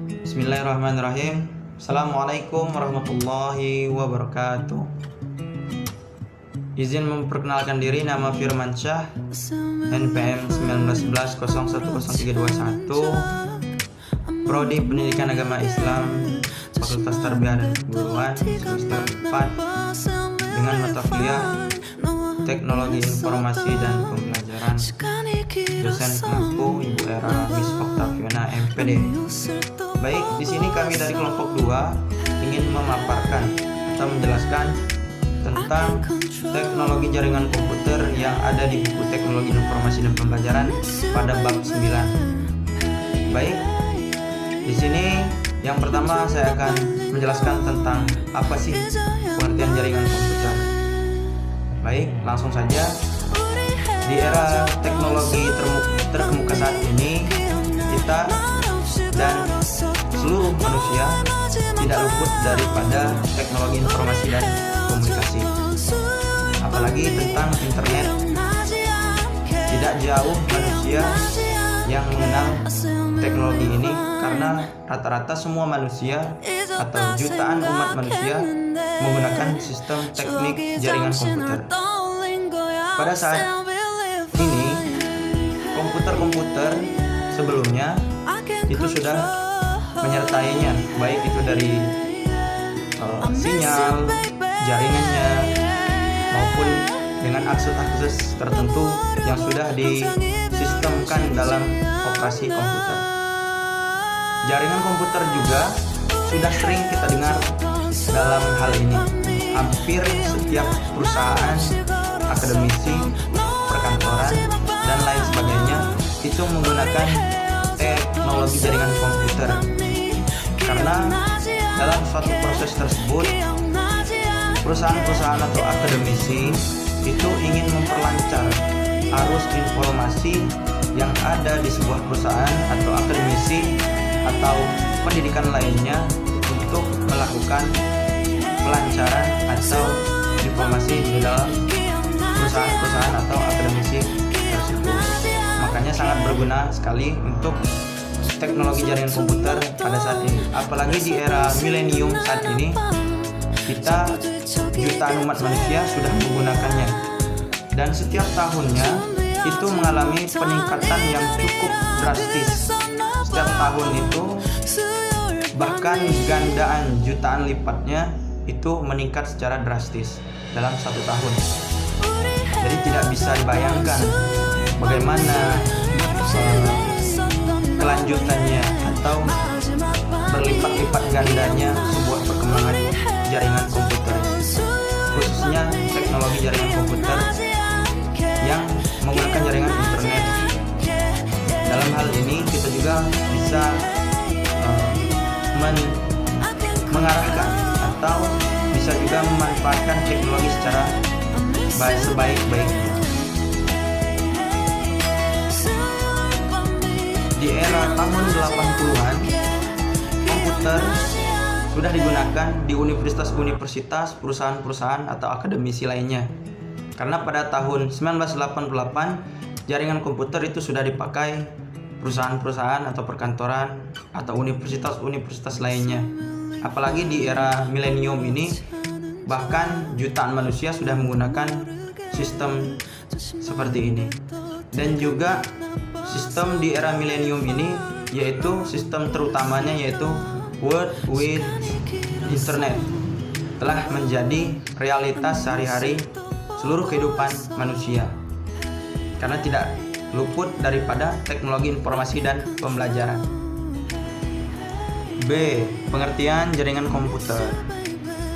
Bismillahirrahmanirrahim. Assalamualaikum warahmatullahi wabarakatuh. Izin memperkenalkan diri, nama Firmansyah, NPM 1911010321, Prodi Pendidikan Agama Islam, Fakultas Tarbiyah dan Keguruan, semester 4, dengan mata kuliah Teknologi Informasi dan Pembelajaran, dosen pengampu Ibu Era Miss Octaviana MPD. Baik, di sini kami dari kelompok 2 ingin memaparkan atau menjelaskan tentang teknologi jaringan komputer yang ada di buku Teknologi Informasi dan Pembelajaran pada bab 9. Baik, di sini yang pertama saya akan menjelaskan tentang apa sih pengertian jaringan komputer. Baik, langsung saja. Di era teknologi terkemuka saat ini, kita dan seluruh manusia tidak luput daripada teknologi informasi dan komunikasi. Apalagi tentang internet, tidak jauh manusia yang mengenal teknologi ini, karena rata-rata semua manusia atau jutaan umat manusia menggunakan sistem teknik jaringan komputer. Pada saat ini, komputer-komputer sebelumnya itu sudah menyertainya, baik itu dari sinyal, jaringannya, maupun dengan akses-akses tertentu yang sudah disistemkan dalam operasi komputer. Jaringan komputer juga sudah sering kita dengar dalam hal ini. Hampir setiap perusahaan, akademisi, perkantoran, dan lain sebagainya itu menggunakan teknologi jaringan komputer, karena dalam suatu proses tersebut perusahaan-perusahaan atau akademisi itu ingin memperlancar arus informasi yang ada di sebuah perusahaan atau akademisi atau pendidikan lainnya untuk melakukan pelancaran atau informasi di dalam perusahaan-perusahaan atau akademisi tersebut. Makanya sangat berguna sekali untuk teknologi jaringan komputer pada saat ini. Apalagi di era milenium saat ini, kita jutaan umat manusia sudah menggunakannya, dan setiap tahunnya itu mengalami peningkatan yang cukup drastis. Setiap tahun itu bahkan gandaan jutaan lipatnya itu meningkat secara drastis dalam satu tahun. Jadi tidak bisa dibayangkan bagaimana kelanjutannya atau berlipat-lipat gandanya sebuah perkembangan jaringan komputer, khususnya teknologi jaringan komputer yang menggunakan jaringan internet. Dalam hal ini kita juga bisa mengarahkan atau bisa juga memanfaatkan teknologi secara sebaik-baiknya. Di era tahun 80-an, komputer sudah digunakan di universitas-universitas, perusahaan-perusahaan atau akademisi lainnya. Karena pada tahun 1988, jaringan komputer itu sudah dipakai perusahaan-perusahaan atau perkantoran atau universitas-universitas lainnya. Apalagi di era milenium ini, bahkan jutaan manusia sudah menggunakan sistem seperti ini. Dan juga sistem di era milenium ini, yaitu sistem terutamanya yaitu World Wide Internet, telah menjadi realitas sehari-hari seluruh kehidupan manusia, karena tidak luput daripada teknologi informasi dan pembelajaran. B. Pengertian jaringan komputer.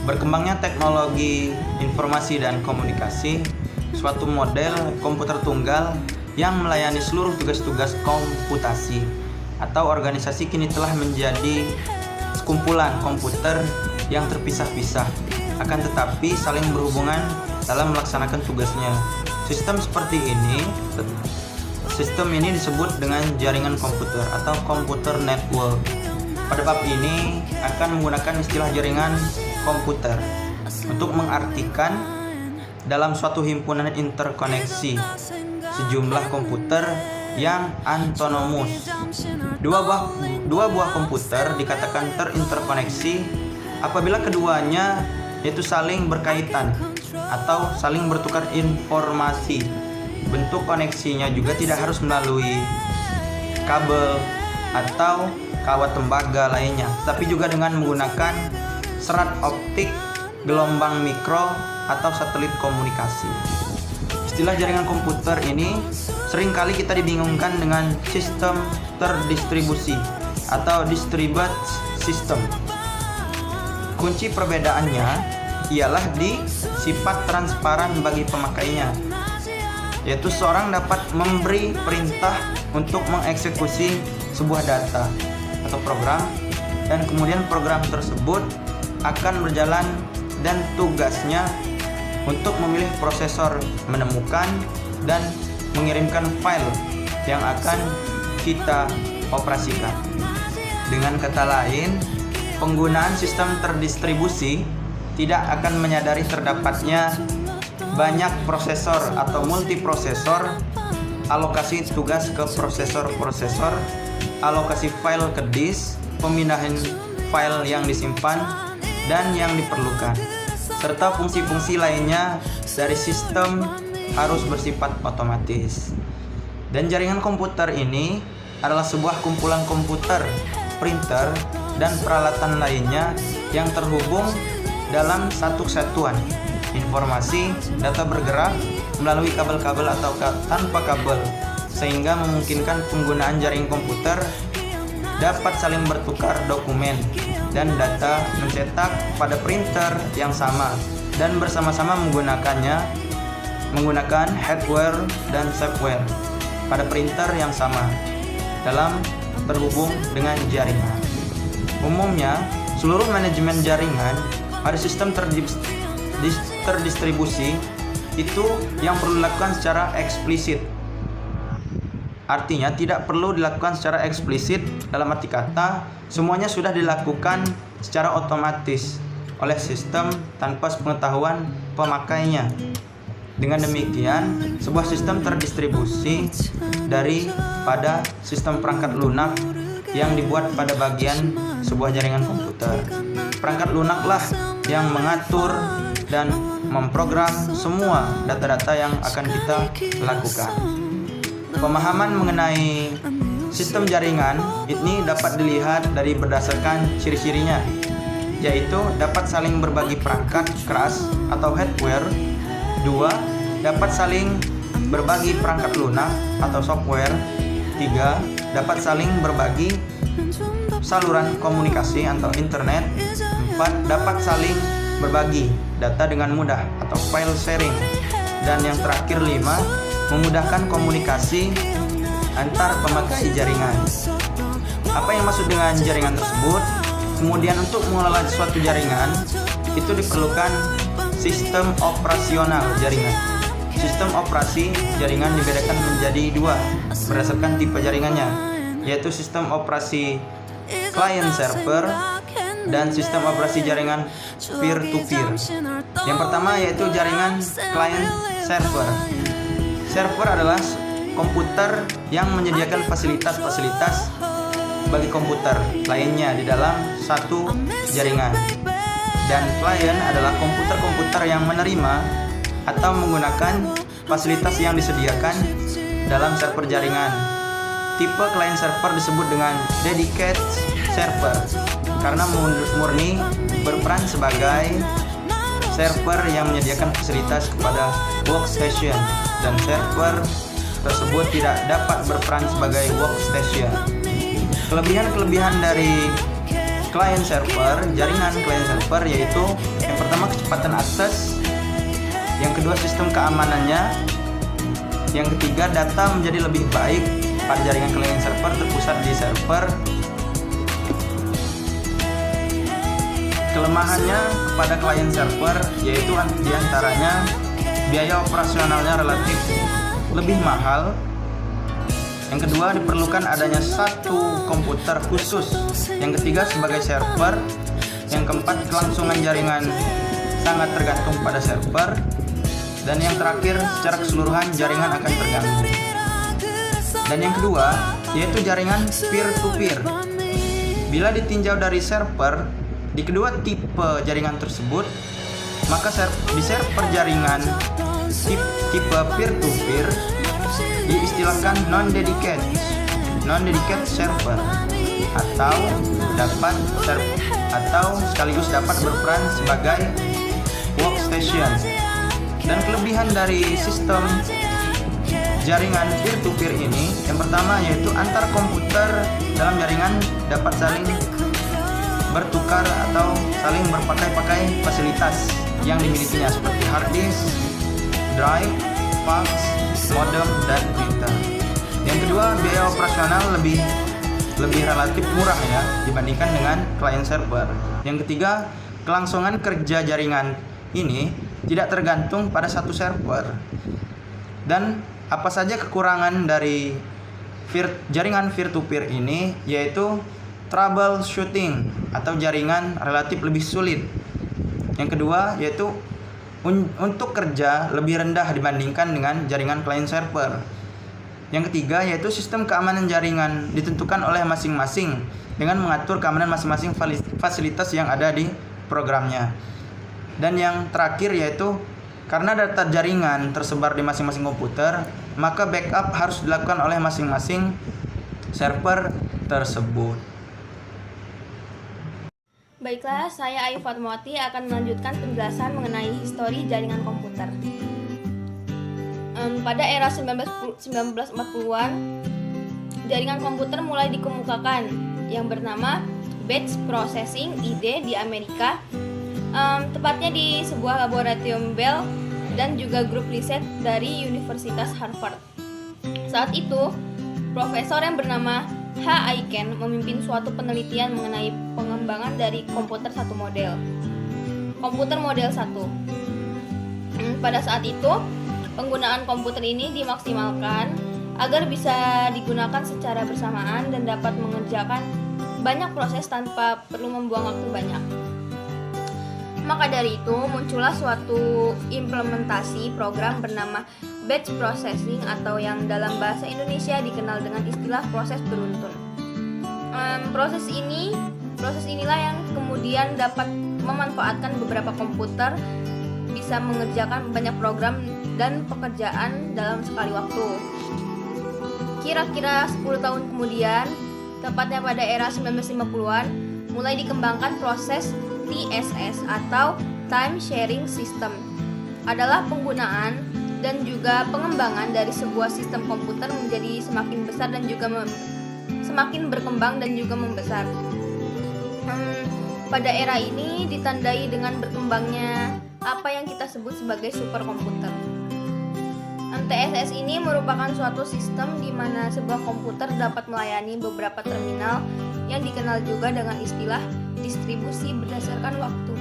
Berkembangnya teknologi informasi dan komunikasi, suatu model komputer tunggal yang melayani seluruh tugas-tugas komputasi atau organisasi kini telah menjadi sekumpulan komputer yang terpisah-pisah, akan tetapi saling berhubungan dalam melaksanakan tugasnya. Sistem ini disebut dengan jaringan komputer atau computer network. Pada bab ini akan menggunakan istilah jaringan komputer untuk mengartikan dalam suatu himpunan interkoneksi sejumlah komputer yang autonomous. Dua buah komputer dikatakan terinterkoneksi apabila keduanya yaitu saling berkaitan atau saling bertukar informasi. Bentuk koneksinya juga tidak harus melalui kabel atau kawat tembaga lainnya, tapi juga dengan menggunakan serat optik, gelombang mikro, atau satelit komunikasi. Istilah jaringan komputer ini seringkali kita dibingungkan dengan sistem terdistribusi atau distributed system. Kunci perbedaannya ialah di sifat transparan bagi pemakainya, yaitu seorang dapat memberi perintah untuk mengeksekusi sebuah data atau program, dan kemudian program tersebut akan berjalan dan tugasnya untuk memilih prosesor, menemukan dan mengirimkan file yang akan kita operasikan. Dengan kata lain, penggunaan sistem terdistribusi tidak akan menyadari terdapatnya banyak prosesor atau multiprosesor, alokasi tugas ke prosesor-prosesor, alokasi file ke disk, pemindahan file yang disimpan dan yang diperlukan, serta fungsi-fungsi lainnya dari sistem harus bersifat otomatis. Dan jaringan komputer ini adalah sebuah kumpulan komputer, printer, dan peralatan lainnya yang terhubung dalam satu kesatuan. Informasi, data bergerak melalui kabel-kabel atau tanpa kabel, sehingga memungkinkan penggunaan jaringan komputer dapat saling bertukar dokumen dan data mencetak pada printer yang sama dan bersama-sama menggunakan hardware dan software pada printer yang sama dalam terhubung dengan jaringan. Umumnya, seluruh manajemen jaringan pada sistem terdistribusi itu yang perlu dilakukan secara eksplisit. Artinya tidak perlu dilakukan secara eksplisit dalam arti kata semuanya sudah dilakukan secara otomatis oleh sistem tanpa sepengetahuan pemakainya. Dengan demikian, sebuah sistem terdistribusi daripada sistem perangkat lunak yang dibuat pada bagian sebuah jaringan komputer. Perangkat lunaklah yang mengatur dan memprogram semua data-data yang akan kita lakukan. Pemahaman mengenai sistem jaringan ini dapat dilihat dari berdasarkan ciri-cirinya, yaitu dapat saling berbagi perangkat keras atau hardware. 2. Dapat saling berbagi perangkat lunak atau software. 3. Dapat saling berbagi saluran komunikasi atau internet. 4. Dapat saling berbagi data dengan mudah atau file sharing. Dan yang terakhir 5. Memudahkan komunikasi antar pemakai jaringan. Apa yang maksud dengan jaringan tersebut? Kemudian untuk mengelola suatu jaringan itu diperlukan sistem operasional jaringan. Sistem operasi jaringan dibedakan menjadi 2 berdasarkan tipe jaringannya, yaitu sistem operasi client server dan sistem operasi jaringan peer-to-peer. Yang pertama yaitu jaringan client server. Server adalah komputer yang menyediakan fasilitas-fasilitas bagi komputer lainnya di dalam satu jaringan. Dan client adalah komputer-komputer yang menerima atau menggunakan fasilitas yang disediakan dalam server jaringan. Tipe client server disebut dengan dedicated server karena murni berperan sebagai server yang menyediakan fasilitas kepada workstation, dan server tersebut tidak dapat berperan sebagai workstation. Kelebihan-kelebihan dari client server, jaringan client server yaitu yang pertama kecepatan akses, yang kedua sistem keamanannya, yang ketiga data menjadi lebih baik pada jaringan client server terpusat di server. Kelemahannya kepada client server yaitu diantaranya biaya operasionalnya relatif lebih mahal. Yang kedua, diperlukan adanya satu komputer khusus. Yang ketiga, sebagai server. Yang keempat, kelangsungan jaringan sangat tergantung pada server. Dan yang terakhir, secara keseluruhan jaringan akan terganggu. Dan yang kedua yaitu jaringan peer-to-peer. Bila ditinjau dari server di kedua tipe jaringan tersebut, maka di server jaringan tipe peer-to-peer diistilahkan non-dedicated server atau sekaligus dapat berperan sebagai workstation. Dan kelebihan dari sistem jaringan peer-to-peer ini, yang pertama yaitu antar komputer dalam jaringan dapat saling bertukar atau saling berpakai-pakai fasilitas yang dimilikinya seperti hard disk, drive, fax, modem, dan printer. Yang kedua, biaya operasional lebih relatif murah ya dibandingkan dengan client server. Yang ketiga, kelangsungan kerja jaringan ini tidak tergantung pada satu server. Dan apa saja kekurangan dari jaringan peer-to-peer ini, yaitu troubleshooting atau jaringan relatif lebih sulit. Yang kedua yaitu untuk kerja lebih rendah dibandingkan dengan jaringan client server. Yang ketiga yaitu sistem keamanan jaringan ditentukan oleh masing-masing dengan mengatur keamanan masing-masing fasilitas yang ada di programnya. Dan yang terakhir yaitu karena data jaringan tersebar di masing-masing komputer, maka backup harus dilakukan oleh masing-masing server tersebut. Baiklah, saya Ayu Fatmawati akan melanjutkan penjelasan mengenai histori jaringan komputer. Pada era 1940-an, jaringan komputer mulai dikemukakan yang bernama batch processing (ID) di Amerika, tepatnya di sebuah laboratorium Bell dan juga grup riset dari Universitas Harvard. Saat itu, profesor yang bernama H. Aiken memimpin suatu penelitian mengenai pengembangan dari komputer satu model, komputer model 1. Pada saat itu, penggunaan komputer ini dimaksimalkan agar bisa digunakan secara bersamaan dan dapat mengerjakan banyak proses tanpa perlu membuang waktu banyak. Maka dari itu, muncullah suatu implementasi program bernama batch processing atau yang dalam bahasa Indonesia dikenal dengan istilah proses beruntun. Proses inilah yang kemudian dapat memanfaatkan beberapa komputer bisa mengerjakan banyak program dan pekerjaan dalam sekali waktu. Kira-kira 10 tahun kemudian, tepatnya pada era 1950-an, mulai dikembangkan proses TSS atau Time Sharing System. Adalah penggunaan dan juga pengembangan dari sebuah sistem komputer menjadi semakin besar dan juga semakin berkembang dan juga membesar. Pada era ini ditandai dengan berkembangnya apa yang kita sebut sebagai superkomputer. TSS ini merupakan suatu sistem di mana sebuah komputer dapat melayani beberapa terminal yang dikenal juga dengan istilah distribusi berdasarkan waktu.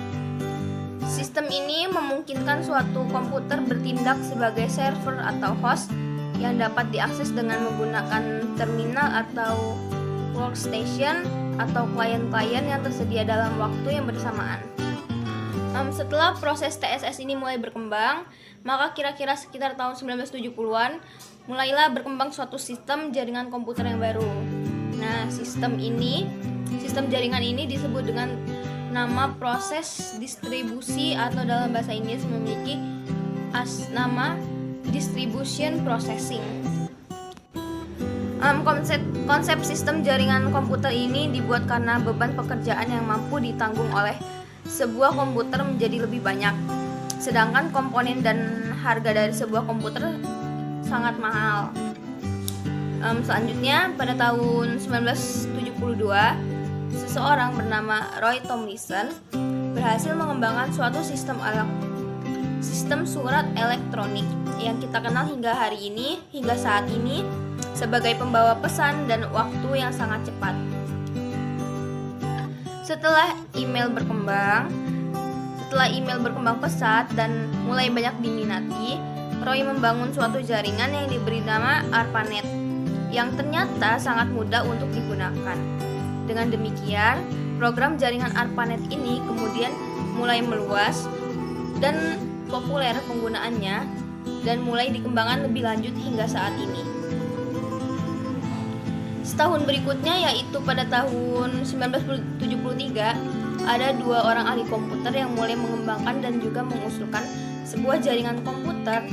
Sistem ini memungkinkan suatu komputer bertindak sebagai server atau host yang dapat diakses dengan menggunakan terminal atau workstation atau klien-klien yang tersedia dalam waktu yang bersamaan. Setelah proses TSS ini mulai berkembang, maka kira-kira sekitar tahun 1970-an mulailah berkembang suatu sistem jaringan komputer yang baru. Nah, sistem jaringan ini disebut dengan nama proses distribusi atau dalam bahasa Inggris memiliki nama distribution processing. Konsep sistem jaringan komputer ini dibuat karena beban pekerjaan yang mampu ditanggung oleh sebuah komputer menjadi lebih banyak, sedangkan komponen dan harga dari sebuah komputer sangat mahal. Selanjutnya, pada tahun 1972, seseorang bernama Roy Tomlinson berhasil mengembangkan suatu sistem surat elektronik yang kita kenal hingga saat ini sebagai pembawa pesan dan waktu yang sangat cepat. Setelah email berkembang pesat dan mulai banyak diminati, Roy membangun suatu jaringan yang diberi nama ARPANET yang ternyata sangat mudah untuk digunakan. Dengan demikian, program jaringan ARPANET ini kemudian mulai meluas dan populer penggunaannya dan mulai dikembangkan lebih lanjut hingga saat ini. Setahun berikutnya, yaitu pada tahun 1973, ada 2 orang ahli komputer yang mulai mengembangkan dan juga mengusulkan sebuah jaringan komputer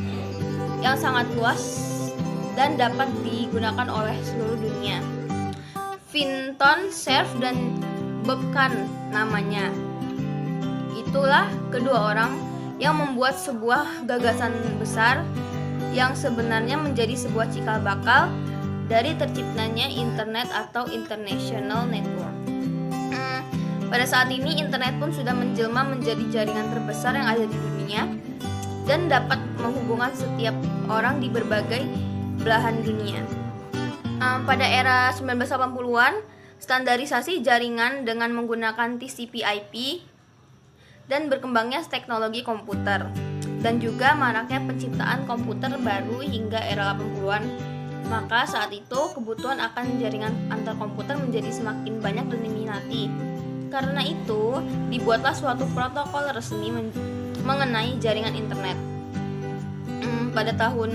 yang sangat luas dan dapat digunakan oleh seluruh dunia. Vinton Cerf dan Bob Kahn namanya. Itulah kedua orang yang membuat sebuah gagasan besar yang sebenarnya menjadi sebuah cikal bakal dari terciptanya internet atau international network. Pada saat ini internet pun sudah menjelma menjadi jaringan terbesar yang ada di dunia dan dapat menghubungkan setiap orang di berbagai belahan dunia. Pada era 1980-an, standarisasi jaringan dengan menggunakan TCP/IP dan berkembangnya teknologi komputer dan juga maraknya penciptaan komputer baru hingga era 80-an. Maka saat itu kebutuhan akan jaringan antar komputer menjadi semakin banyak dan diminati. Karena itu dibuatlah suatu protokol resmi mengenai jaringan internet. Pada tahun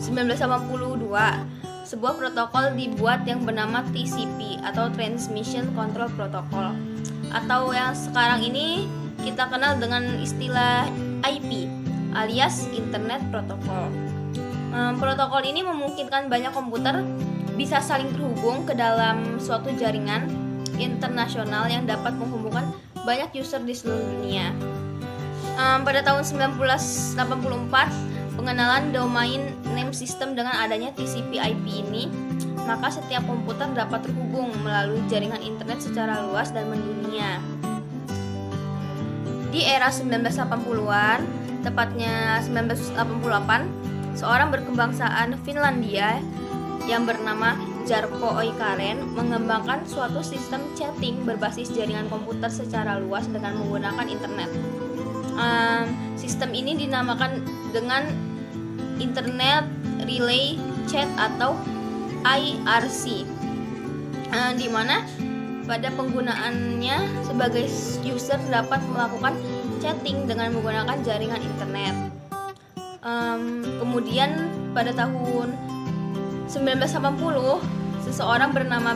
1982, sebuah protokol dibuat yang bernama TCP atau Transmission Control Protocol, atau yang sekarang ini kita kenal dengan istilah IP alias Internet Protocol. Protokol ini memungkinkan banyak komputer bisa saling terhubung ke dalam suatu jaringan internasional yang dapat menghubungkan banyak user di seluruh dunia. Pada tahun 1984, pengenalan domain name system dengan adanya TCP/IP ini, maka setiap komputer dapat terhubung melalui jaringan internet secara luas dan mendunia. Di era 1980-an, tepatnya 1988, seorang berkebangsaan Finlandia yang bernama Jarkko Oikaren mengembangkan suatu sistem chatting berbasis jaringan komputer secara luas dengan menggunakan internet. Sistem ini dinamakan dengan Internet Relay Chat atau IRC, di mana pada penggunaannya sebagai user dapat melakukan chatting dengan menggunakan jaringan internet. Kemudian pada tahun 1980, seseorang bernama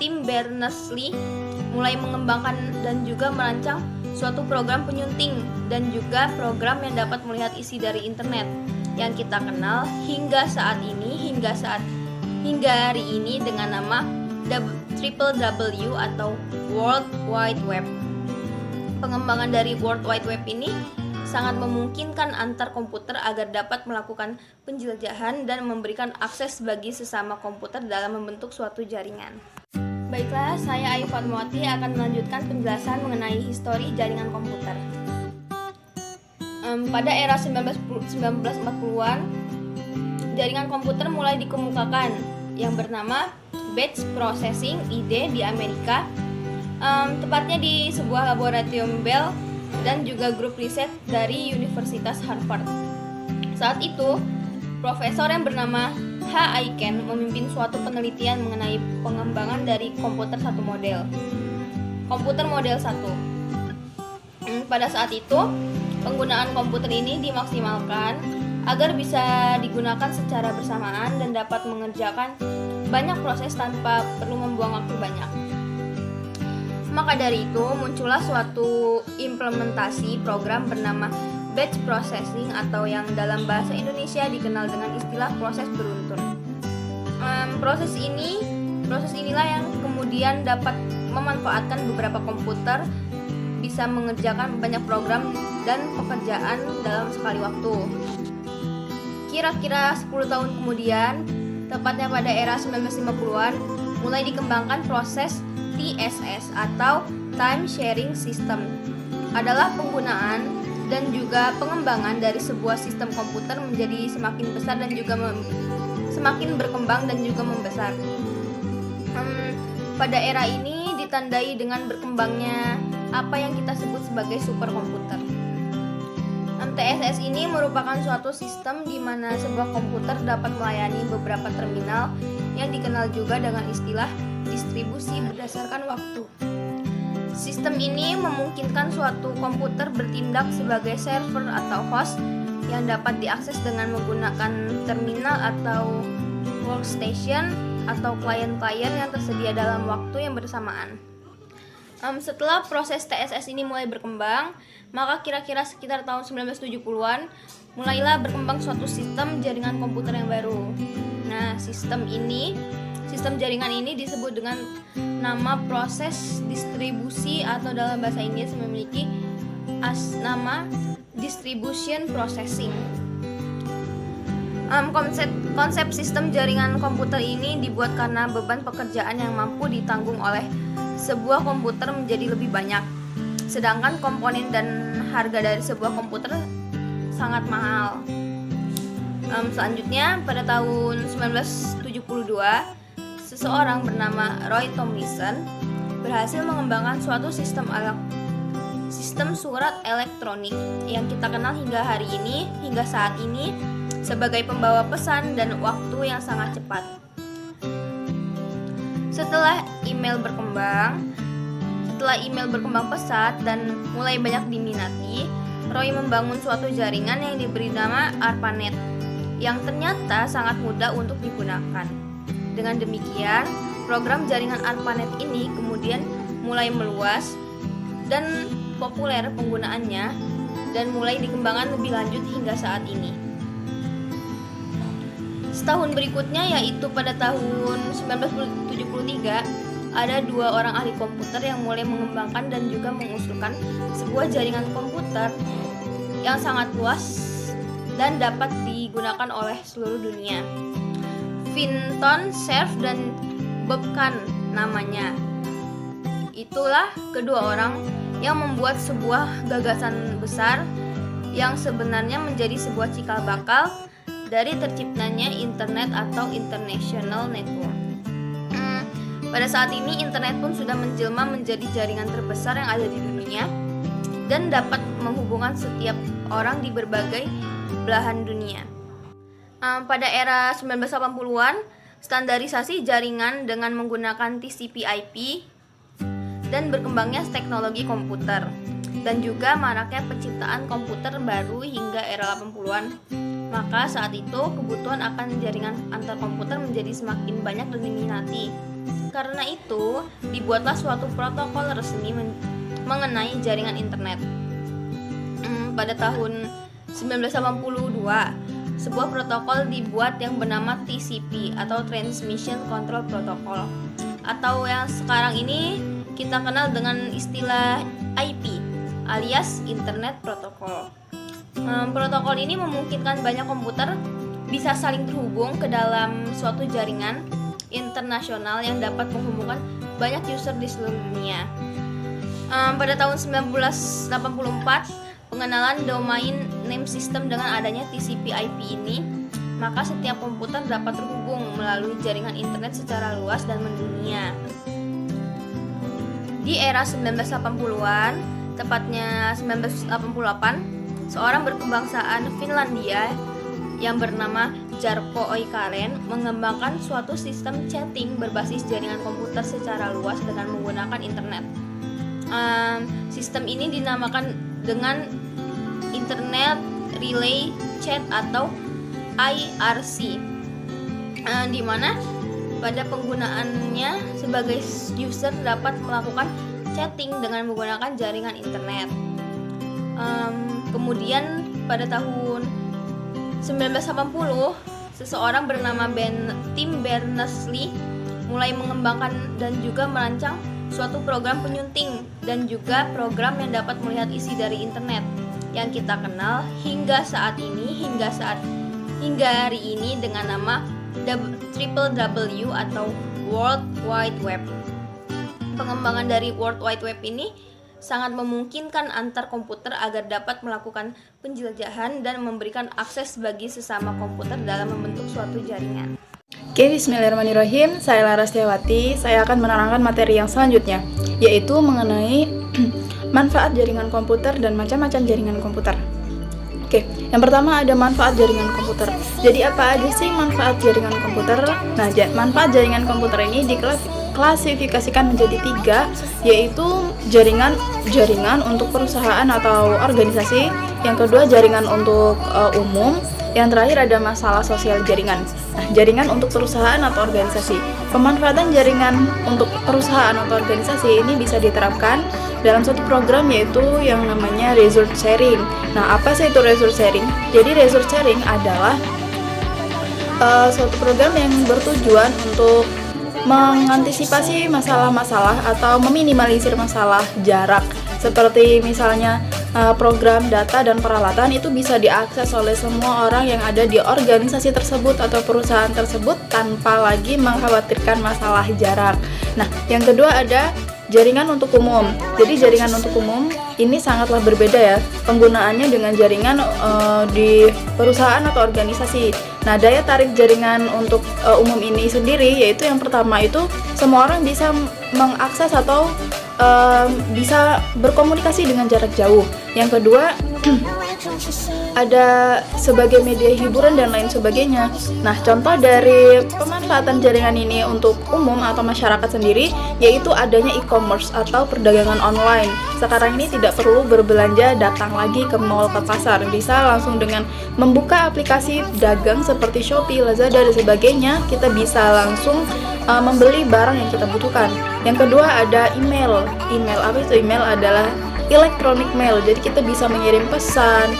Tim Berners-Lee mulai mengembangkan dan juga merancang suatu program penyunting dan juga program yang dapat melihat isi dari internet yang kita kenal hingga hari ini dengan nama WWW atau World Wide Web. Pengembangan dari World Wide Web ini sangat memungkinkan antar komputer agar dapat melakukan penjelajahan dan memberikan akses bagi sesama komputer dalam membentuk suatu jaringan. Baiklah, saya Ayu Fatmawati akan melanjutkan penjelasan mengenai histori jaringan komputer. Pada era 1940-an, jaringan komputer mulai dikemukakan yang bernama batch processing IDE di Amerika, tepatnya di sebuah laboratorium Bell dan juga grup riset dari Universitas Harvard. Saat itu, profesor yang bernama H. Aiken memimpin suatu penelitian mengenai pengembangan dari komputer satu model, komputer model 1. Pada saat itu, penggunaan komputer ini dimaksimalkan agar bisa digunakan secara bersamaan dan dapat mengerjakan banyak proses tanpa perlu membuang waktu banyak. Maka dari itu muncullah suatu implementasi program bernama batch processing atau yang dalam bahasa Indonesia dikenal dengan istilah proses beruntun. Proses inilah yang kemudian dapat memanfaatkan beberapa komputer bisa mengerjakan banyak program dan pekerjaan dalam sekali waktu. Kira-kira 10 tahun kemudian, tepatnya pada era 1950-an, mulai dikembangkan proses TSS atau Time Sharing System. Adalah penggunaan dan juga pengembangan dari sebuah sistem komputer menjadi semakin besar dan juga semakin berkembang dan juga membesar. Pada era ini ditandai dengan berkembangnya apa yang kita sebut sebagai superkomputer. TSS ini merupakan suatu sistem di mana sebuah komputer dapat melayani beberapa terminal yang dikenal juga dengan istilah distribusi berdasarkan waktu. Sistem ini memungkinkan suatu komputer bertindak sebagai server atau host yang dapat diakses dengan menggunakan terminal atau workstation atau klien-klien yang tersedia dalam waktu yang bersamaan. Setelah proses TSS ini mulai berkembang, maka kira-kira sekitar tahun 1970-an mulailah berkembang suatu sistem jaringan komputer yang baru. Nah, sistem jaringan ini disebut dengan nama proses distribusi atau dalam bahasa Inggris memiliki nama distribution processing. Konsep sistem jaringan komputer ini dibuat karena beban pekerjaan yang mampu ditanggung oleh sebuah komputer menjadi lebih banyak, sedangkan komponen dan harga dari sebuah komputer sangat mahal. Selanjutnya pada tahun 1972, seseorang bernama Roy Tomlinson berhasil mengembangkan suatu sistem surat elektronik yang kita kenal hingga saat ini sebagai pembawa pesan dan waktu yang sangat cepat. Setelah email berkembang pesat dan mulai banyak diminati, Roy membangun suatu jaringan yang diberi nama ARPANET yang ternyata sangat mudah untuk digunakan. Dengan demikian, program jaringan ARPANET ini kemudian mulai meluas dan populer penggunaannya dan mulai dikembangkan lebih lanjut hingga saat ini. Setahun berikutnya, yaitu pada tahun 1973, ada 2 orang ahli komputer yang mulai mengembangkan dan juga mengusulkan sebuah jaringan komputer yang sangat luas dan dapat digunakan oleh seluruh dunia. Vinton Cerf dan Bob Kahn namanya. Itulah kedua orang yang membuat sebuah gagasan besar yang sebenarnya menjadi sebuah cikal bakal dari terciptanya internet atau international network. Pada saat ini internet pun sudah menjelma menjadi jaringan terbesar yang ada di dunia dan dapat menghubungkan setiap orang di berbagai belahan dunia. Pada era 1980-an, standarisasi jaringan dengan menggunakan TCP/IP dan berkembangnya teknologi komputer dan juga maraknya penciptaan komputer baru hingga era 80-an. Maka saat itu kebutuhan akan jaringan antar komputer menjadi semakin banyak dan diminati. Karena itu, dibuatlah suatu protokol resmi mengenai jaringan internet. Pada tahun 1982, sebuah protokol dibuat yang bernama TCP atau Transmission Control Protocol, atau yang sekarang ini kita kenal dengan istilah IP alias Internet Protocol. Protokol ini memungkinkan banyak komputer bisa saling terhubung ke dalam suatu jaringan internasional yang dapat menghubungkan banyak user di seluruh dunia. Pada tahun 1984, pengenalan domain name system dengan adanya TCP/IP ini, maka setiap komputer dapat terhubung melalui jaringan internet secara luas dan mendunia. Di era 1980-an, tepatnya 1988, seorang berkebangsaan Finlandia yang bernama Jarkko Oikaren mengembangkan suatu sistem chatting berbasis jaringan komputer secara luas dengan menggunakan internet. Sistem ini dinamakan dengan Internet Relay Chat atau IRC, di mana pada penggunaannya sebagai user dapat melakukan chatting dengan menggunakan jaringan internet. Kemudian pada tahun 1980, seseorang bernama Tim Berners-Lee mulai mengembangkan dan juga merancang suatu program penyunting dan juga program yang dapat melihat isi dari internet yang kita kenal hingga hari ini dengan nama WWW atau World Wide Web. Pengembangan dari World Wide Web ini sangat memungkinkan antar komputer agar dapat melakukan penjelajahan dan memberikan akses bagi sesama komputer dalam membentuk suatu jaringan. Oke, bismillahirrahmanirrahim. Saya Lara Setiawati. Saya akan menerangkan materi yang selanjutnya, yaitu mengenai manfaat jaringan komputer dan macam-macam jaringan komputer. Oke, yang pertama ada manfaat jaringan komputer. Jadi apa aja sih manfaat jaringan komputer? Nah, manfaat jaringan komputer ini diklasifikasikan menjadi 3, yaitu jaringan untuk perusahaan atau organisasi, yang kedua jaringan untuk umum, yang terakhir ada masalah sosial jaringan. Nah, jaringan untuk perusahaan atau organisasi. Pemanfaatan jaringan untuk perusahaan atau organisasi ini bisa diterapkan dalam suatu program, yaitu yang namanya resource sharing. Nah, apa sih itu resource sharing? Jadi resource sharing adalah suatu program yang bertujuan untuk mengantisipasi masalah-masalah atau meminimalisir masalah jarak. Seperti misalnya program data dan peralatan itu bisa diakses oleh semua orang yang ada di organisasi tersebut atau perusahaan tersebut tanpa lagi mengkhawatirkan masalah jarak. Nah, yang kedua ada jaringan untuk umum. Jadi jaringan untuk umum ini sangatlah berbeda ya penggunaannya dengan jaringan di perusahaan atau organisasi. Nah, daya tarik jaringan untuk umum ini sendiri yaitu yang pertama itu semua orang bisa mengakses atau bisa berkomunikasi dengan jarak jauh. Yang kedua ada sebagai media hiburan dan lain sebagainya. Nah, contoh dari pemanfaatan jaringan ini untuk umum atau masyarakat sendiri yaitu adanya e-commerce atau perdagangan online. Sekarang ini tidak perlu berbelanja datang lagi ke mall, ke pasar, bisa langsung dengan membuka aplikasi dagang seperti Shopee, Lazada dan sebagainya, kita bisa langsung membeli barang yang kita butuhkan. Yang kedua ada email. Email apa itu? Email adalah electronic mail. Jadi kita bisa mengirim pesan,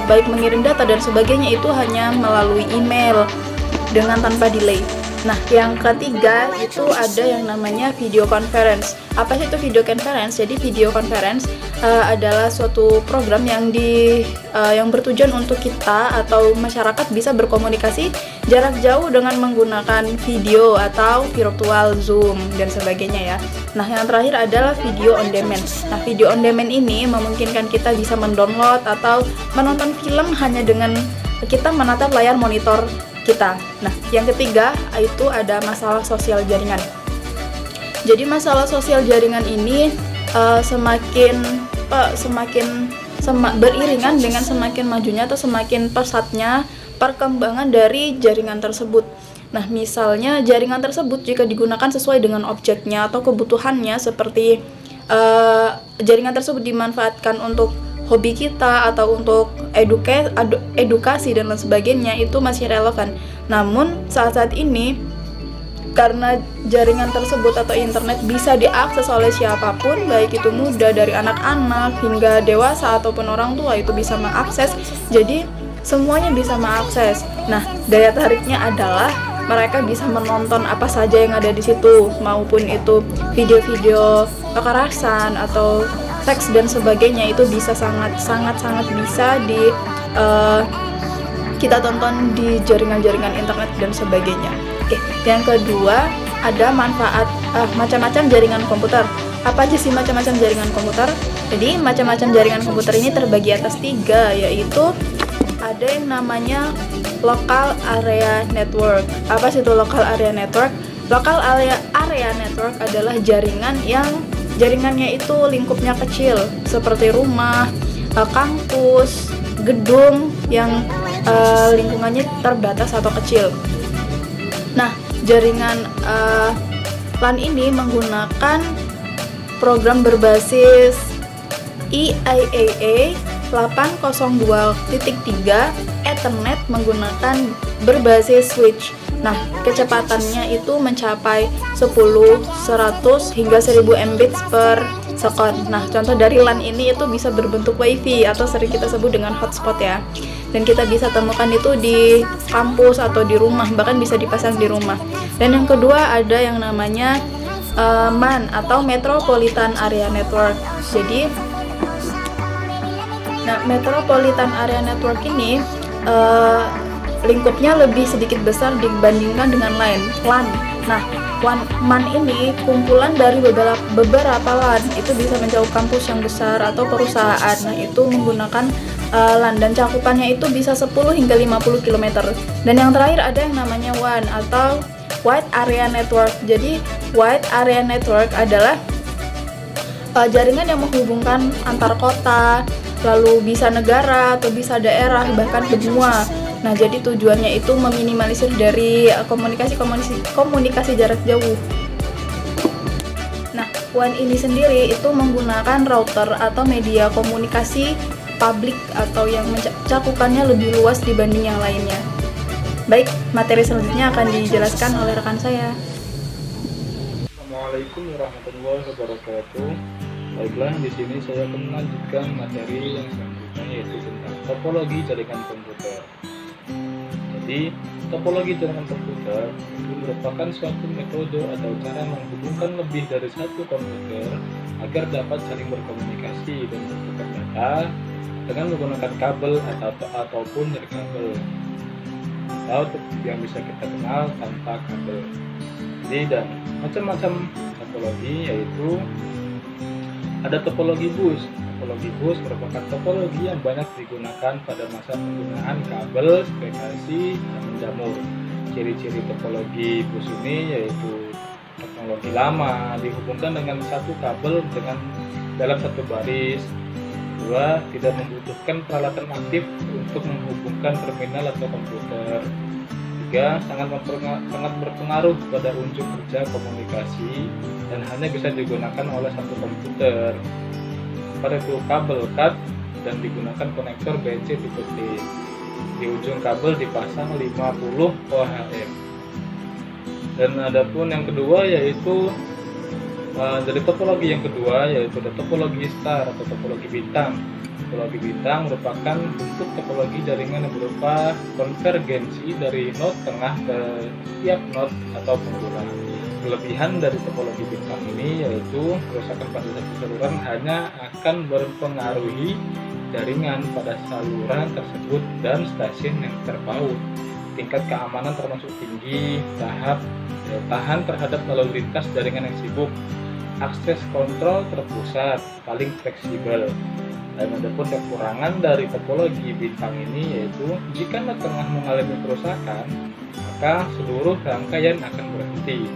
baik mengirim data dan sebagainya itu hanya melalui email dengan tanpa delay. Nah, yang ketiga itu ada yang namanya video conference. Apa sih itu video conference? Jadi video conference adalah suatu program yang bertujuan untuk kita atau masyarakat bisa berkomunikasi jarak jauh dengan menggunakan video atau virtual Zoom dan sebagainya ya. Nah, yang terakhir adalah video on demand. Nah, video on demand ini memungkinkan kita bisa mendownload atau menonton film hanya dengan kita menatap layar monitor kita. Nah, yang ketiga itu ada masalah sosial jaringan. Jadi masalah sosial jaringan ini beriringan dengan semakin majunya atau semakin pesatnya perkembangan dari jaringan tersebut. Nah, misalnya jaringan tersebut jika digunakan sesuai dengan objeknya atau kebutuhannya, seperti jaringan tersebut dimanfaatkan untuk hobi kita atau untuk edukasi dan lain sebagainya, itu masih relevan. Namun saat ini karena jaringan tersebut atau internet bisa diakses oleh siapapun, baik itu muda dari anak-anak hingga dewasa ataupun orang tua itu bisa mengakses. Jadi semuanya bisa mengakses. Nah, daya tariknya adalah mereka bisa menonton apa saja yang ada di situ, maupun itu video-video kekerasan atau seks dan sebagainya, itu bisa sangat bisa kita tonton di jaringan-jaringan internet dan sebagainya. Oke, yang kedua ada manfaat macam-macam jaringan komputer. Apa aja sih macam-macam jaringan komputer? Jadi macam-macam jaringan komputer ini terbagi atas 3, yaitu ada yang namanya local area network. Apa sih itu local area network? Local area network adalah jaringan yang jaringannya itu lingkupnya kecil, seperti rumah, kampus, gedung yang lingkungannya terbatas atau kecil. Nah, jaringan LAN ini menggunakan program berbasis EIAA 802.3 Ethernet menggunakan berbasis switch. Nah, kecepatannya itu mencapai 10, 100 hingga 1000 Mbits per second. Nah, contoh dari LAN ini itu bisa berbentuk WiFi atau sering kita sebut dengan hotspot ya. Dan kita bisa temukan itu di kampus atau di rumah, bahkan bisa dipasang di rumah. Dan yang kedua ada yang namanya MAN atau Metropolitan Area Network. Jadi, Metropolitan Area Network ini lingkupnya lebih sedikit besar dibandingkan dengan LAN. Nah, MAN ini kumpulan dari beberapa LAN, itu bisa mencakup kampus yang besar atau perusahaan. Nah, itu menggunakan LAN dan cakupannya itu bisa 10 hingga 50 km. Dan yang terakhir ada yang namanya WAN atau Wide Area Network. Jadi, Wide Area Network adalah jaringan yang menghubungkan antar kota, lalu bisa negara atau bisa daerah, bahkan benua. Nah, jadi tujuannya itu meminimalisir dari komunikasi jarak jauh. Nah, WAN ini sendiri itu menggunakan router atau media komunikasi publik atau yang cakupannya lebih luas dibanding yang lainnya. Baik, materi selanjutnya akan dijelaskan oleh rekan saya. Assalamualaikum warahmatullahi wabarakatuh. Baiklah, di sini saya akan melanjutkan materi yang selanjutnya, yaitu tentang topologi jaringan komputer. Jadi, topologi jaringan komputer itu merupakan suatu metode atau cara menghubungkan lebih dari satu komputer agar dapat saling berkomunikasi dan bertukar data dengan menggunakan kabel ataupun nirkabel, atau yang bisa kita kenal tanpa kabel. Jadi, dan macam-macam topologi, yaitu ada topologi bus. Topologi bus merupakan topologi yang banyak digunakan pada masa penggunaan kabel, spesifikasi, dan menjamur. Ciri-ciri topologi bus ini yaitu teknologi lama dihubungkan dengan satu kabel dalam satu baris. Dua, tidak membutuhkan peralatan aktif untuk menghubungkan terminal atau komputer. Tiga, sangat berpengaruh pada unjuk kerja komunikasi dan hanya bisa digunakan oleh satu komputer. Pada itu kabel cut dan digunakan konektor BC tipe T. Di ujung kabel dipasang 50 ohm. Dan adapun yang kedua yaitu dari topologi yang kedua yaitu topologi star atau topologi bintang. Topologi bintang merupakan bentuk topologi jaringan yang berupa konvergensi dari node tengah ke setiap node atau pengguna. Kelebihan dari topologi bintang ini yaitu kerusakan pada satu saluran hanya akan mempengaruhi jaringan pada saluran tersebut dan stasiun yang terpaut. Tingkat keamanan termasuk tinggi, tahan terhadap lalu lintas jaringan yang sibuk, akses kontrol terpusat, paling fleksibel. Dan adapun kekurangan dari topologi bintang ini yaitu jika node tengah mengalami kerusakan, maka seluruh rangkaian akan berhenti.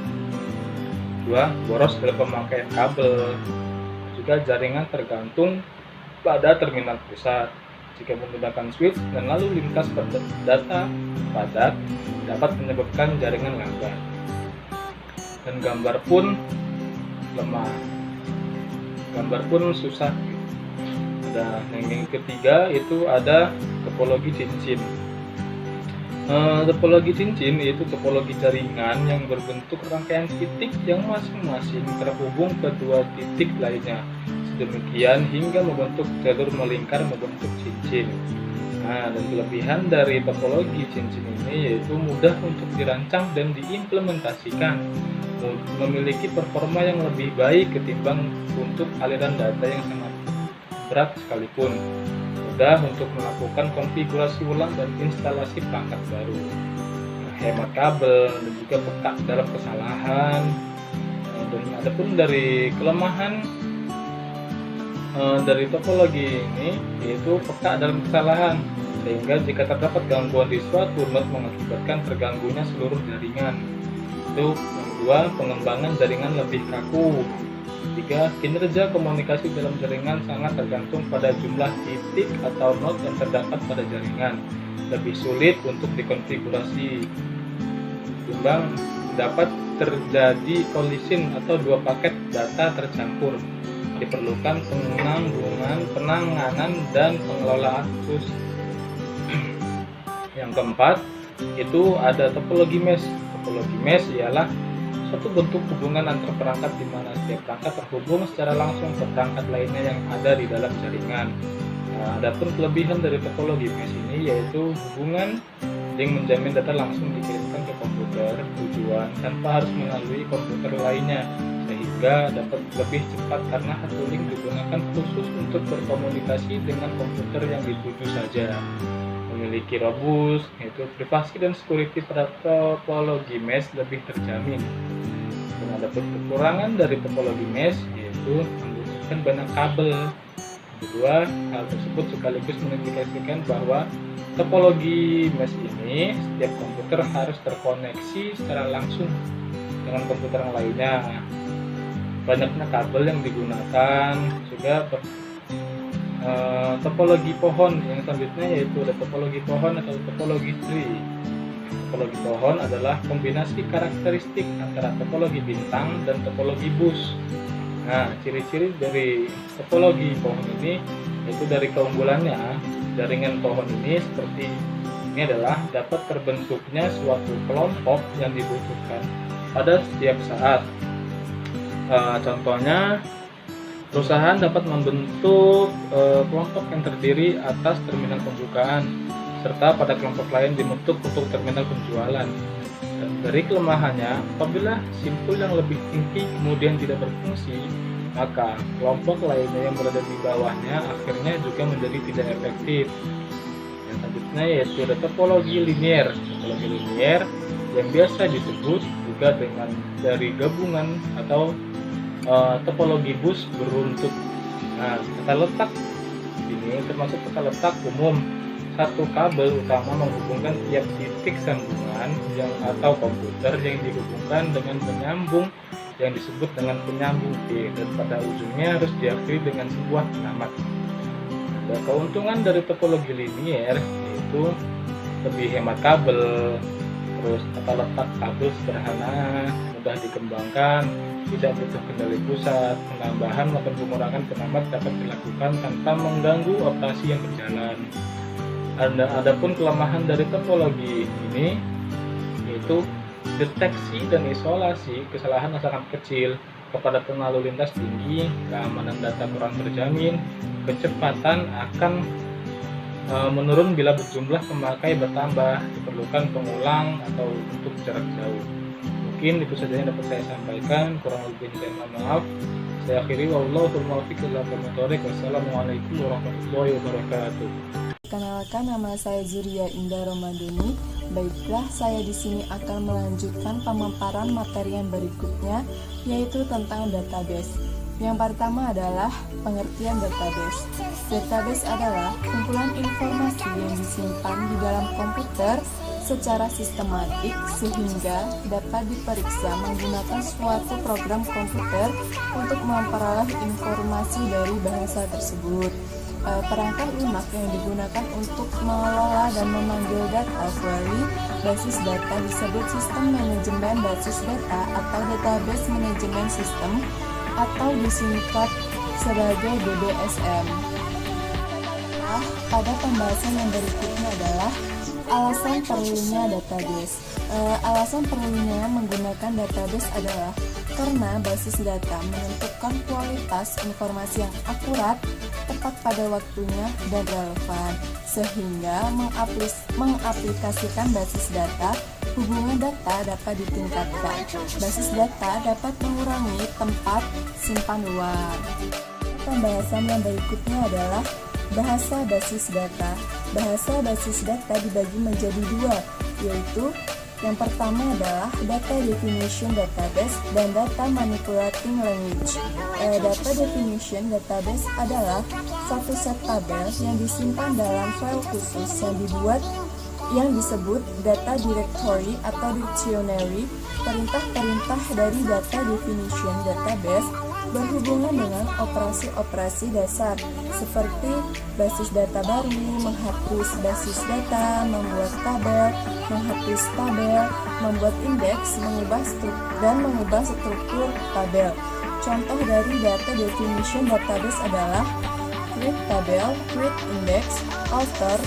2. Boros dalam pemakaian kabel. Juga jaringan tergantung pada terminal pusat. Jika menggunakan switch dan lalu lintas data padat dapat menyebabkan jaringan lambat. Dan gambar pun lemah. Gambar pun susah. Dan yang ketiga itu ada topologi cincin. Topologi cincin yaitu topologi jaringan yang berbentuk rangkaian titik yang masing-masing terhubung ke dua titik lainnya, sedemikian hingga membentuk jalur melingkar membentuk cincin. Nah, dan kelebihan dari topologi cincin ini yaitu mudah untuk dirancang dan diimplementasikan, memiliki performa yang lebih baik ketimbang untuk aliran data yang sangat berat sekalipun, mudah untuk melakukan konfigurasi ulang dan instalasi perangkat baru, hemat kabel dan juga peka dalam kesalahan. Dan adapun dari kelemahan dari topologi ini yaitu peka dalam kesalahan, sehingga jika terdapat gangguan di suatu node mengakibatkan terganggunya seluruh jaringan. Itu yang kedua, pengembangan jaringan lebih kaku. 3. Kinerja komunikasi dalam jaringan sangat tergantung pada jumlah titik atau node yang terdapat pada jaringan, lebih sulit untuk dikonfigurasi. Ketimbang dapat terjadi collision atau dua paket data tercampur. Diperlukan penanganan dan pengelolaan khusus. Yang keempat itu ada topologi mesh. Topologi mesh ialah suatu bentuk hubungan antar perangkat di mana setiap perangkat terhubung secara langsung ke perangkat lainnya yang ada di dalam jaringan. Nah, adapun kelebihan dari topologi mesh ini yaitu hubungan yang menjamin data langsung dikirimkan ke komputer tujuan tanpa harus melalui komputer lainnya, sehingga dapat lebih cepat karena satu link digunakan khusus untuk berkomunikasi dengan komputer yang dituju saja. Memiliki robust, yaitu privasi dan security pada topologi mesh lebih terjamin. Dan ada kekurangan dari topologi mesh yaitu membutuhkan banyak kabel. Kedua, hal tersebut sekaligus mengindikasikan bahwa topologi mesh ini setiap komputer harus terkoneksi secara langsung dengan komputer yang lainnya. Banyaknya kabel yang digunakan juga topologi pohon yang selanjutnya yaitu ada topologi pohon atau topologi tree. Topologi pohon adalah kombinasi karakteristik antara topologi bintang dan topologi bus. Nah, ciri-ciri dari topologi pohon ini yaitu dari keunggulannya, jaringan pohon ini seperti Ini adalah dapat terbentuknya suatu kelompok yang dibutuhkan pada setiap saat. Contohnya, perusahaan dapat membentuk kelompok yang terdiri atas terminal pembukaan, serta pada kelompok lain dibentuk untuk terminal penjualan. Dan dari kelemahannya, apabila simpul yang lebih tinggi kemudian tidak berfungsi, maka kelompok lainnya yang berada di bawahnya akhirnya juga menjadi tidak efektif. Yang selanjutnya yaitu ada topologi linier. Topologi linier yang biasa disebut juga dengan dari gabungan atau topologi bus beruntut. Nah, tata letak ini termasuk tata letak umum. Satu kabel utama menghubungkan tiap titik sambungan atau komputer yang dihubungkan dengan penyambung yang disebut dengan penyambung T, dan pada ujungnya harus diakhiri dengan sebuah penamat. Ada keuntungan dari topologi linier yaitu lebih hemat kabel, terus tata letak kabel sederhana, mudah dikembangkan, tidak butuh kendali pusat, penambahan maupun pengurangan penamat dapat dilakukan tanpa mengganggu operasi yang berjalan. Adapun kelemahan dari topologi ini yaitu deteksi dan isolasi kesalahan asalkan kecil, kepada lalu lintas tinggi, keamanan data kurang terjamin, kecepatan akan menurun bila jumlah pemakai bertambah, diperlukan pengulang atau untuk jarak jauh. Mungkin itu saja yang dapat saya sampaikan, kurang lebihnya saya mohon maaf. Saya akhiri, wallahul muwaffiq ila aqwamit thoriq. Wassalamualaikum warahmatullahi wabarakatuh. Perkenalkan, nama saya Zuria Indah Romadeni. Baiklah, saya di sini akan melanjutkan pemaparan materi yang berikutnya, yaitu tentang database. Yang pertama adalah pengertian database. Database adalah kumpulan informasi yang disimpan di dalam komputer secara sistematik sehingga dapat diperiksa menggunakan suatu program komputer untuk memperoleh informasi dari bahasa tersebut. Perangkat lunak yang digunakan untuk mengelola dan memanggil data query basis data disebut sistem manajemen basis data atau database management system atau disingkat sebagai DBSM. Pada pembahasan yang berikutnya adalah alasan perlunya database. Alasan perlunya menggunakan database adalah karena basis data menentukan kualitas informasi yang akurat, tepat pada waktunya, dan relevan, sehingga mengaplikasikan basis data, hubungan data dapat ditingkatkan. Basis data dapat mengurangi tempat simpan uang. Pembahasan yang berikutnya adalah bahasa basis data. Bahasa basis data dibagi menjadi dua, yaitu yang pertama adalah data definition database dan data manipulating language. Data definition database adalah satu set tabel yang disimpan dalam file khusus yang disebut data directory atau dictionary. Perintah-perintah dari data definition database berhubungan dengan operasi-operasi dasar seperti basis data baru, menghapus basis data, membuat tabel, menghapus tabel, membuat indeks, mengubah struktur tabel. Contoh dari data definition database adalah create tabel, create index, alter,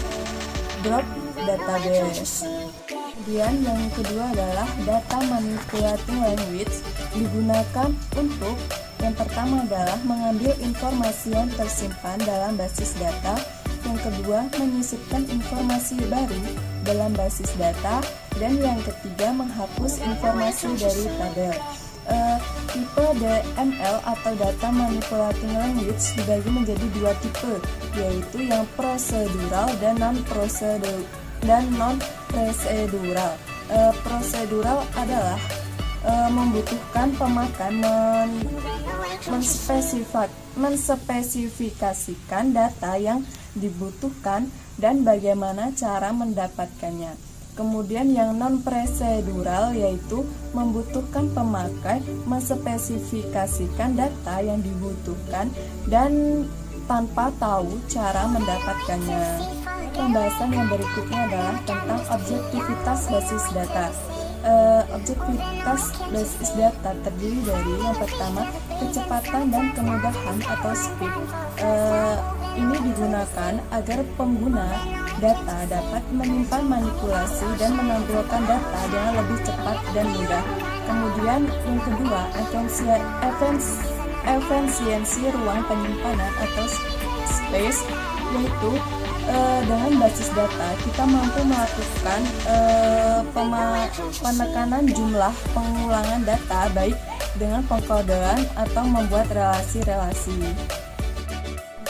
drop database. Kemudian yang kedua adalah data manipulating language, digunakan untuk yang pertama adalah mengambil informasi yang tersimpan dalam basis data, yang kedua menyisipkan informasi baru dalam basis data, dan yang ketiga menghapus informasi dari tabel. Tipe DML atau data manipulating language dibagi menjadi dua tipe, yaitu yang prosedural dan non-prosedural. Prosedural adalah membutuhkan pemakai menspesifikasikan data yang dibutuhkan dan bagaimana cara mendapatkannya. Kemudian yang non-prosedural yaitu membutuhkan pemakai menspesifikasikan data yang dibutuhkan dan tanpa tahu cara mendapatkannya. Pembahasan yang berikutnya adalah tentang objektivitas basis data. Objektivitas basis data terdiri dari yang pertama kecepatan dan kemudahan atau speed. ini digunakan agar pengguna data dapat menyimpan, manipulasi, dan menampilkan data dengan lebih cepat dan mudah. Kemudian yang kedua, efisiensi ruang penyimpanan atau space, yaitu dengan basis data kita mampu melakukan penekanan jumlah pengulangan data baik dengan pengkodean atau membuat relasi-relasi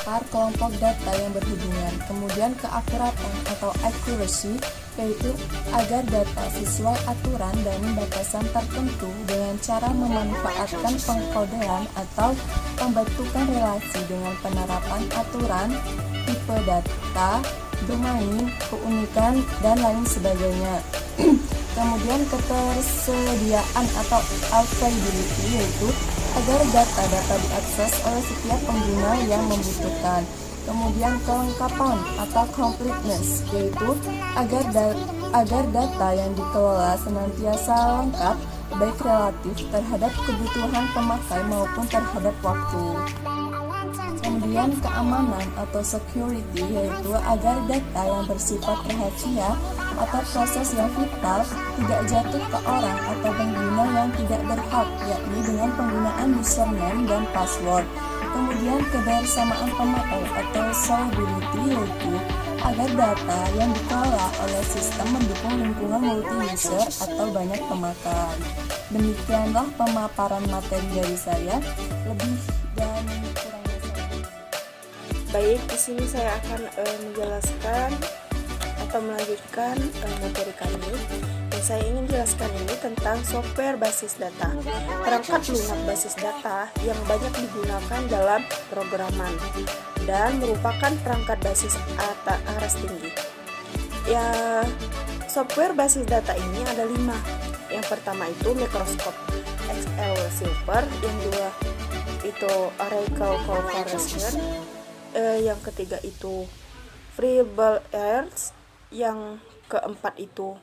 antar kelompok data yang berhubungan. Kemudian keakuratan atau accuracy, yaitu agar data sesuai aturan dan batasan tertentu dengan cara memanfaatkan pengkodean atau pembentukan relasi dengan penerapan aturan, tipe data, domain, keunikan, dan lain sebagainya. Kemudian ketersediaan atau availability, yaitu agar data dapat diakses oleh setiap pengguna yang membutuhkan. Kemudian kelengkapan atau completeness, yaitu agar data yang dikelola senantiasa lengkap baik relatif terhadap kebutuhan pemakai maupun terhadap waktu. Kemudian keamanan atau security, yaitu agar data yang bersifat rahasia atau proses yang vital tidak jatuh ke orang atau pengguna yang tidak berhak, yakni dengan penggunaan username dan password. Kemudian kebersamaan pemakai atau solvability, yaitu agar data yang dikelola oleh sistem mendukung lingkungan multi-user atau banyak pemakai. Demikianlah pemaparan materi dari saya. Lebih dan kurangnya saya. Baik, di sini saya akan menjelaskan atau melanjutkan materi kami. Yang saya ingin jelaskan ini tentang software basis data, perangkat lunak basis data yang banyak digunakan dalam programan dan merupakan perangkat basis aras tinggi. Ya, software basis data ini ada 5. Yang pertama itu Microsoft Excel Silver, yang kedua itu Oracle Corporation, yang ketiga itu FreeBSD, yang keempat itu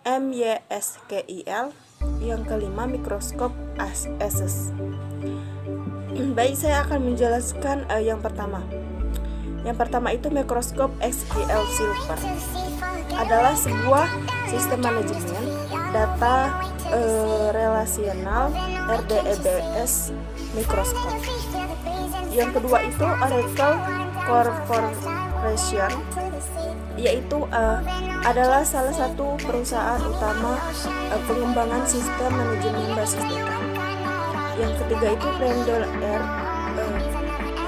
MySQL, yang kelima Microsoft Access. Baik, saya akan menjelaskan yang pertama. Yang pertama itu Microsoft SQL Silver adalah sebuah sistem manajemen data relasional RDBMS Microsoft. Yang kedua itu Oracle Corporation, yaitu adalah salah satu perusahaan utama pengembangan sistem manajemen basis data. Yang ketiga itu Randall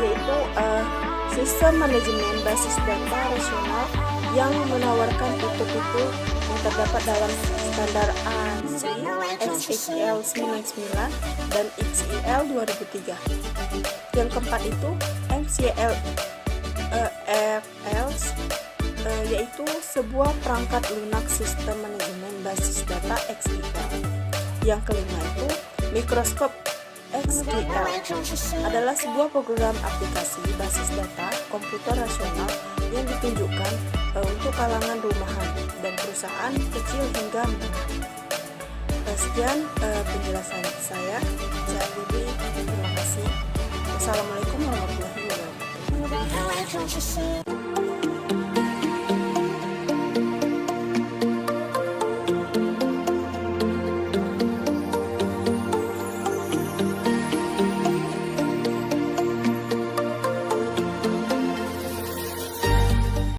yaitu sistem manajemen basis data rasional yang menawarkan tipe-tipe yang terdapat dalam standar ANSI XXL 99 dan XEL 2003. Yang keempat itu MCL yaitu sebuah perangkat lunak sistem manajemen basis data XEL. Yang kelima itu Microsoft SQL adalah sebuah program aplikasi basis data komputer rasional yang ditunjukkan untuk kalangan rumahan dan perusahaan kecil hingga menengah. Sekian penjelasan saya. Terima kasih. Wassalamualaikum warahmatullahi wabarakatuh.